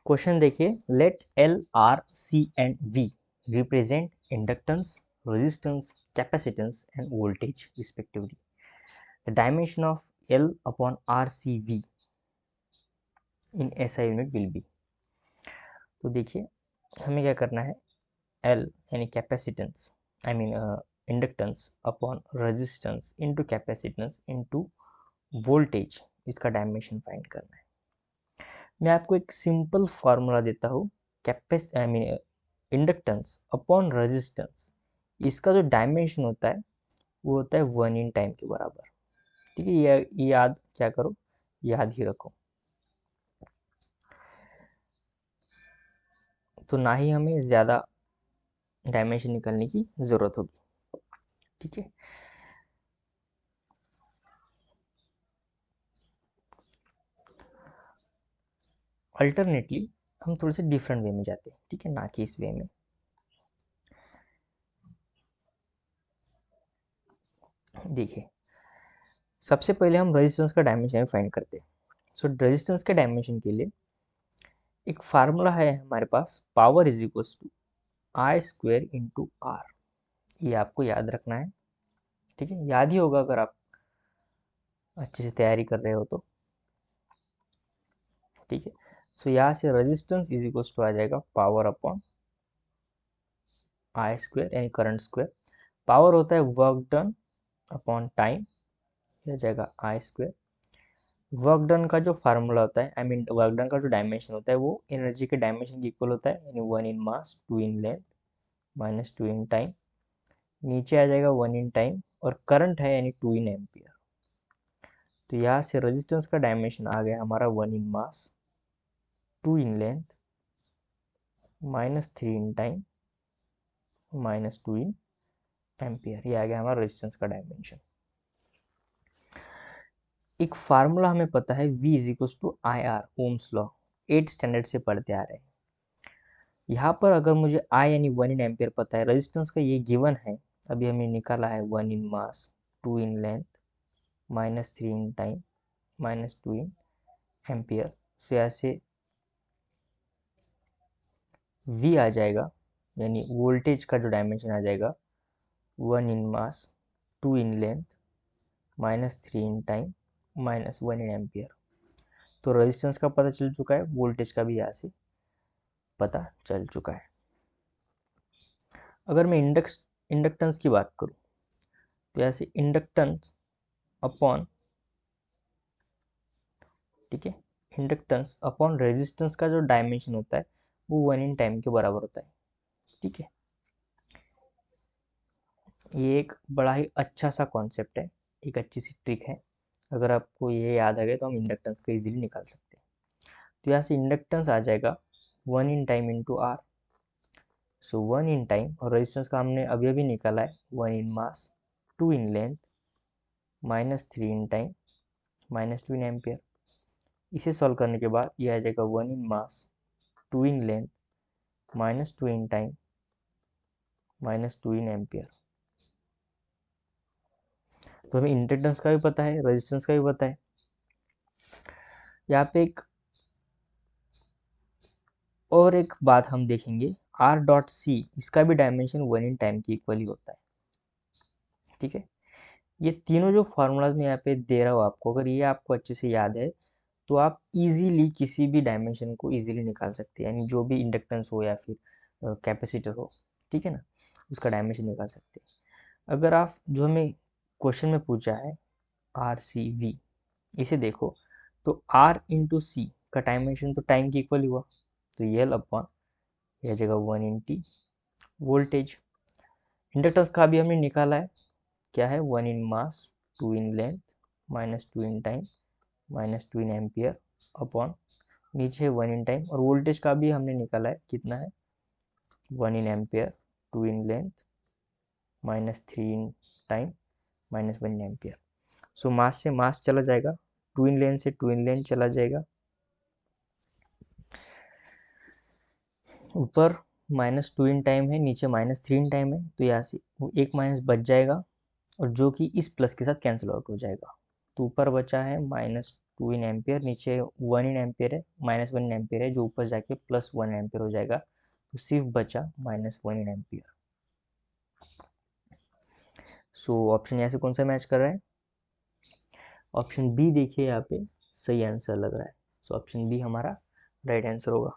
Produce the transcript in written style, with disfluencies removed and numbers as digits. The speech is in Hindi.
क्वेश्चन देखिए, let L R C and V represent inductance, resistance, capacitance and voltage respectively. The dimension of L upon R C V in SI unit will be. तो देखिए हमें क्या करना है, एल यानी capacitance, I mean inductance upon resistance into capacitance into voltage, इसका डायमेंशन फाइंड करना है. मैं आपको एक सिंपल फार्मूला देता हूँ, I mean inductance upon resistance, इसका जो डायमेंशन होता है वो होता है 1 इन टाइम के बराबर. ठीक है, ये याद क्या करो, याद ही रखो. तो ना ही हमें ज़्यादा डायमेंशन निकालने की ज़रूरत होगी. ठीक है, अल्टरनेटली हम थोड़े से डिफरेंट वे में जाते हैं. ठीक है, ना कि इस वे में. देखिए सबसे पहले हम रेजिस्टेंस का डायमेंशन फाइंड करते हैं. सो रेजिस्टेंस के डायमेंशन के लिए एक फार्मूला है हमारे पास, power is equals to I square into R. ये आपको याद रखना है. ठीक है, याद ही होगा अगर आप अच्छे से तैयारी कर रहे हो तो. ठीक है, सो यहाँ से रेजिस्टेंस इज इक्वल्स टू आ जाएगा पावर अपॉन आई स्क्वेयर यानी करंट स्क्वेयर. पावर होता है वर्क डन अपॉन टाइम, यह जाएगा आई स्क्वेयर. वर्क डन का जो फार्मूला होता है, आई मीन वर्क डन का जो डायमेंशन होता है वो एनर्जी के डायमेंशन के इक्वल होता है, यानी 1 in mass 2 in length minus 2 in time. नीचे आ जाएगा 1 इन टाइम, और करंट है यानी 2 इन एम्पियर. तो यहाँ से रेजिस्टेंस का डायमेंशन आ गया हमारा 1 in mass 2 in length minus 3 in time minus 2 in ampere. ये आ गया हमारा रेजिस्टेंस का डायमेंशन. एक फार्मूला हमें पता है, V is equal to I R, ohm's law, 8 standard से पढ़ते आ रहे हैं. यहाँ पर अगर मुझे I यानी 1 इन एम्पियर पता है, रेजिस्टेंस का ये गिवन है, अभी हमने निकाला है 1 in mass 2 in length minus 3 in time minus 2 in ampere. So ऐसे V आ जाएगा, यानी वोल्टेज का जो डायमेंशन आ जाएगा 1 in mass 2 in length minus 3 in time minus 1 in ampere. तो रेजिस्टेंस का पता चल चुका है, वोल्टेज का भी यहाँ से पता चल चुका है. अगर मैं इंडक्टेंस की बात करूं तो ऐसे इंडक्टेंस अपॉन, ठीक है, इंडक्टेंस अपॉन रेजिस्टेंस का जो डायमेंशन होता है वो 1 इन टाइम के बराबर होता है. ठीक है, ये एक बड़ा ही अच्छा सा कॉन्सेप्ट है, एक अच्छी सी ट्रिक है. अगर आपको ये याद आ गया तो हम इंडक्टेंस को इजीली निकाल सकते हैं. तो यहाँ से इंडक्टेंस आ जाएगा 1 in time into R. So 1 in time, और रेजिस्टेंस का हमने अभी अभी निकाला है 1 in mass 2 in length minus 3 in time minus 2 in ampere. इसे सॉल्व करने के बाद ये आ जाएगा 1 in mass 2 in length minus 2 in time minus 2 in ampere. तो हमें इंडक्टेंस का भी पता है, रेजिस्टेंस का भी पता है. यहाँ पे और एक बात हम देखेंगे, आर डॉट सी, इसका भी डायमेंशन 1 इन टाइम के इक्वल ही होता है. ठीक है, ये तीनों जो फार्मूलाज मैं यहाँ पे दे रहा हूँ आपको, अगर ये आपको अच्छे से याद है तो आप इजीली किसी भी डायमेंशन को इजीली निकाल सकते हैं, यानी जो भी इंडक्टेंस हो या फिर कैपेसिटर हो, ठीक है ना, उसका डायमेंशन निकाल सकते हैं. अगर आप जो हमें क्वेश्चन में पूछा है आर सी वी, इसे देखो तो आर इंटू सी का डायमेंशन तो टाइम के इक्वल ही हुआ, तो ये अपॉन यह जगह 1 इन टी वोल्टेज. इंडक्टेंस का भी हमने निकाला है, क्या है 1 in mass 2 in length minus 2 in time minus 2 in ampere upon नीचे 1 इन टाइम, और वोल्टेज का भी हमने निकाला है, कितना है 1 in ampere 2 in length minus 3 in time minus 1 in ampere. So mass से मास चला जाएगा, 2 इन लेंथ से 2 इन लेंथ चला जाएगा, ऊपर माइनस 2 इन टाइम है, नीचे माइनस 3 इन टाइम है, तो यहाँ से वो एक माइनस बच जाएगा, और जो कि इस प्लस के साथ कैंसिल आउट हो जाएगा. तो ऊपर बचा है माइनस 2 इन एम्पियर, नीचे 1 इन एम्पियर है, -1 इन एम्पियर है, जो ऊपर जाके +1 एम्पियर हो जाएगा, तो सिर्फ बचा -1 इन एम्पियर। सो ऑप्शन यहाँ से कौन सा मैच कर रहा है? ऑप्शन बी देखिए यहाँ पे सही आंसर लग रहा है। सो ऑप्शन बी हमारा राइट आंसर होगा।